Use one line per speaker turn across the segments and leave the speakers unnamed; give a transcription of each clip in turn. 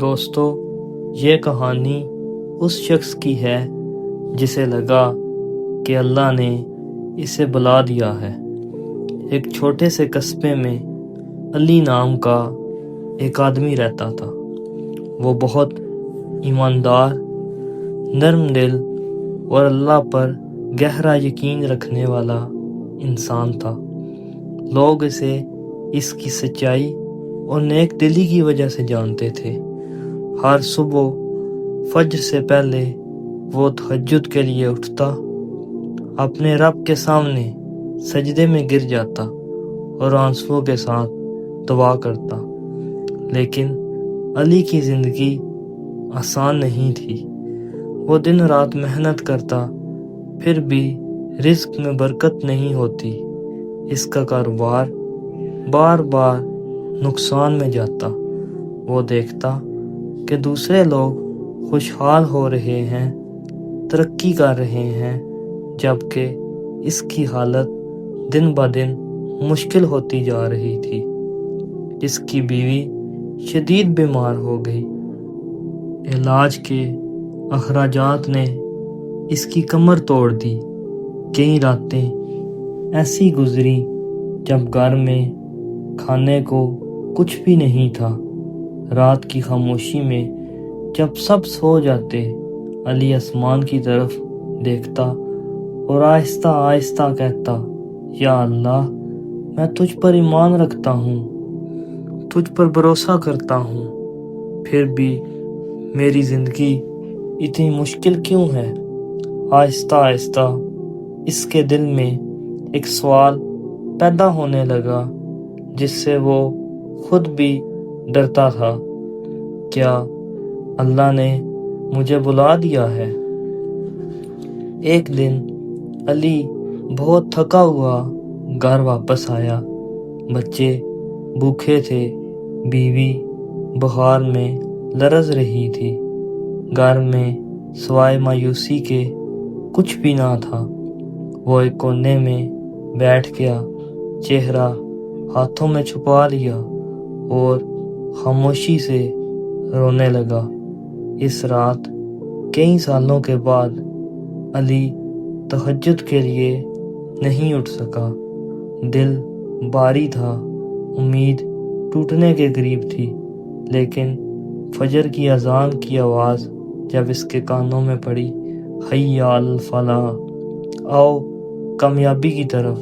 دوستو، یہ کہانی اس شخص کی ہے جسے لگا کہ اللہ نے اسے بلا دیا ہے۔ ایک چھوٹے سے قصبے میں علی نام کا ایک آدمی رہتا تھا۔ وہ بہت ایماندار، نرم دل اور اللہ پر گہرا یقین رکھنے والا انسان تھا۔ لوگ اسے اس کی سچائی اور نیک دلی کی وجہ سے جانتے تھے۔ ہر صبح فجر سے پہلے وہ تہجد کے لیے اٹھتا، اپنے رب کے سامنے سجدے میں گر جاتا اور آنسوؤں کے ساتھ دعا کرتا۔ لیکن علی کی زندگی آسان نہیں تھی۔ وہ دن رات محنت کرتا، پھر بھی رزق میں برکت نہیں ہوتی۔ اس کا کاروبار بار بار نقصان میں جاتا۔ وہ دیکھتا کہ دوسرے لوگ خوشحال ہو رہے ہیں، ترقی کر رہے ہیں، جبکہ اس کی حالت دن بدن مشکل ہوتی جا رہی تھی۔ اس کی بیوی شدید بیمار ہو گئی۔ علاج کے اخراجات نے اس کی کمر توڑ دی۔ کئی راتیں ایسی گزری جب گھر میں کھانے کو کچھ بھی نہیں تھا۔ رات کی خاموشی میں جب سب سو جاتے، علی آسمان کی طرف دیکھتا اور آہستہ آہستہ کہتا، یا اللہ، میں تجھ پر ایمان رکھتا ہوں، تجھ پر بھروسہ کرتا ہوں، پھر بھی میری زندگی اتنی مشکل کیوں ہے؟ آہستہ آہستہ اس کے دل میں ایک سوال پیدا ہونے لگا جس سے وہ خود بھی ڈرتا تھا۔ کیا اللہ نے مجھے بلا دیا ہے؟ ایک دن علی بہت تھکا ہوا گھر واپس آیا۔ بچے بھوکے تھے، بیوی بخار میں لرز رہی تھی۔ گھر میں سوائے مایوسی کے کچھ بھی نہ تھا۔ وہ ایک کونے میں بیٹھ گیا، چہرہ ہاتھوں میں چھپا لیا اور خاموشی سے رونے لگا۔ اس رات کئی سالوں کے بعد علی تہجد کے لیے نہیں اٹھ سکا۔ دل باری تھا، امید ٹوٹنے کے قریب تھی، لیکن فجر کی اذان کی آواز جب اس کے کانوں میں پڑی، حی علی الفلاح، آؤ کامیابی کی طرف،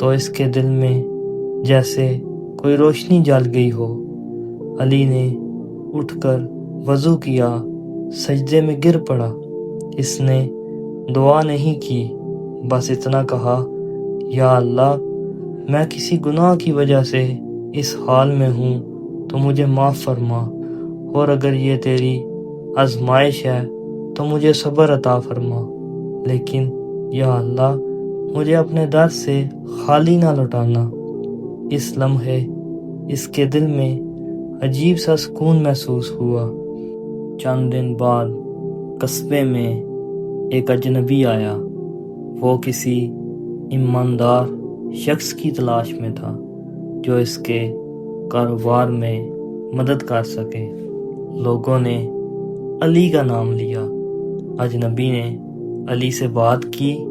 تو اس کے دل میں جیسے کوئی روشنی جل گئی ہو۔ علی نے اٹھ کر وضو کیا، سجدے میں گر پڑا۔ اس نے دعا نہیں کی، بس اتنا کہا، یا اللہ، میں کسی گناہ کی وجہ سے اس حال میں ہوں تو مجھے معاف فرما، اور اگر یہ تیری آزمائش ہے تو مجھے صبر عطا فرما، لیکن یا اللہ، مجھے اپنے در سے خالی نہ لوٹانا۔ اس لمحے اس کے دل میں عجیب سا سکون محسوس ہوا۔ چند دن بعد قصبے میں ایک اجنبی آیا۔ وہ کسی ایماندار شخص کی تلاش میں تھا جو اس کے کاروبار میں مدد کر سکے۔ لوگوں نے علی کا نام لیا۔ اجنبی نے علی سے بات کی،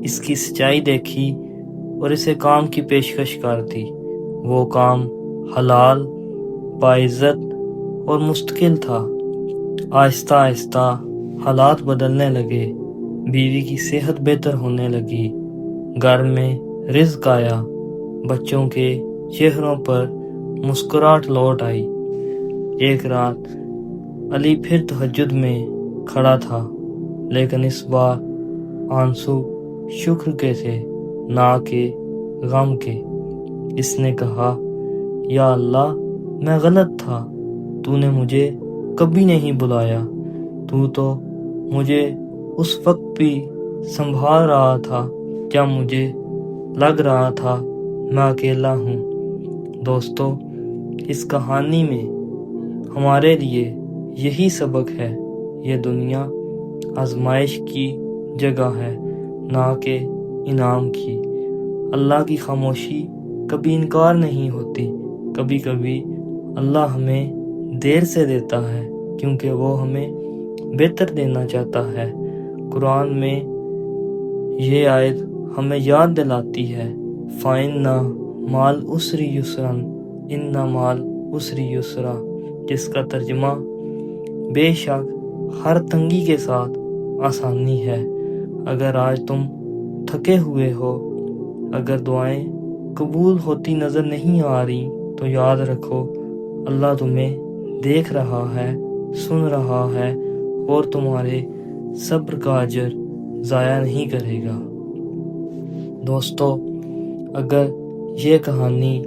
اس کی سچائی دیکھی اور اسے کام کی پیشکش کر دی۔ وہ کام حلال، باعزت اور مستقل تھا۔ آہستہ آہستہ حالات بدلنے لگے۔ بیوی کی صحت بہتر ہونے لگی، گھر میں رزق آیا، بچوں کے چہروں پر مسکراہٹ لوٹ آئی۔ ایک رات علی پھر تہجد میں کھڑا تھا، لیکن اس بار آنسو شکر کے تھے، نہ کہ غم کے۔ اس نے کہا، یا اللہ، میں غلط تھا، تو نے مجھے کبھی نہیں بلایا، تو مجھے اس وقت بھی سنبھال رہا تھا جب مجھے لگ رہا تھا میں اکیلا ہوں۔ دوستو، اس کہانی میں ہمارے لیے یہی سبق ہے، یہ دنیا آزمائش کی جگہ ہے، نہ کہ انعام کی۔ اللہ کی خاموشی کبھی انکار نہیں ہوتی۔ کبھی کبھی اللہ ہمیں دیر سے دیتا ہے کیونکہ وہ ہمیں بہتر دینا چاہتا ہے۔ قرآن میں یہ آیت ہمیں یاد دلاتی ہے فَإِنَّ مَعَ الْعُسْرِ يُسْرًا إِنَّ مَعَ الْعُسْرِ يُسْرًا، جس کا ترجمہ بے شک ہر تنگی کے ساتھ آسانی ہے۔ اگر آج تم تھکے ہوئے ہو، اگر دعائیں قبول ہوتی نظر نہیں آ رہی، تو یاد رکھو اللہ تمہیں دیکھ رہا ہے، سن رہا ہے اور تمہارے صبر کا اجر ضائع نہیں کرے گا۔ دوستو، اگر یہ کہانی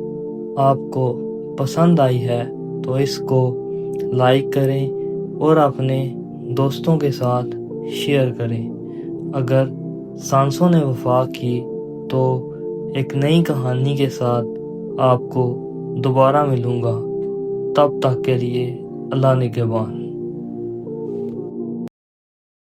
آپ کو پسند آئی ہے تو اس کو لائک کریں اور اپنے دوستوں کے ساتھ شیئر کریں۔ اگر سانسوں نے وفا کی تو ایک نئی کہانی کے ساتھ آپ کو دوبارہ ملوں گا۔ تب تک کے لیے اللہ نگہبان۔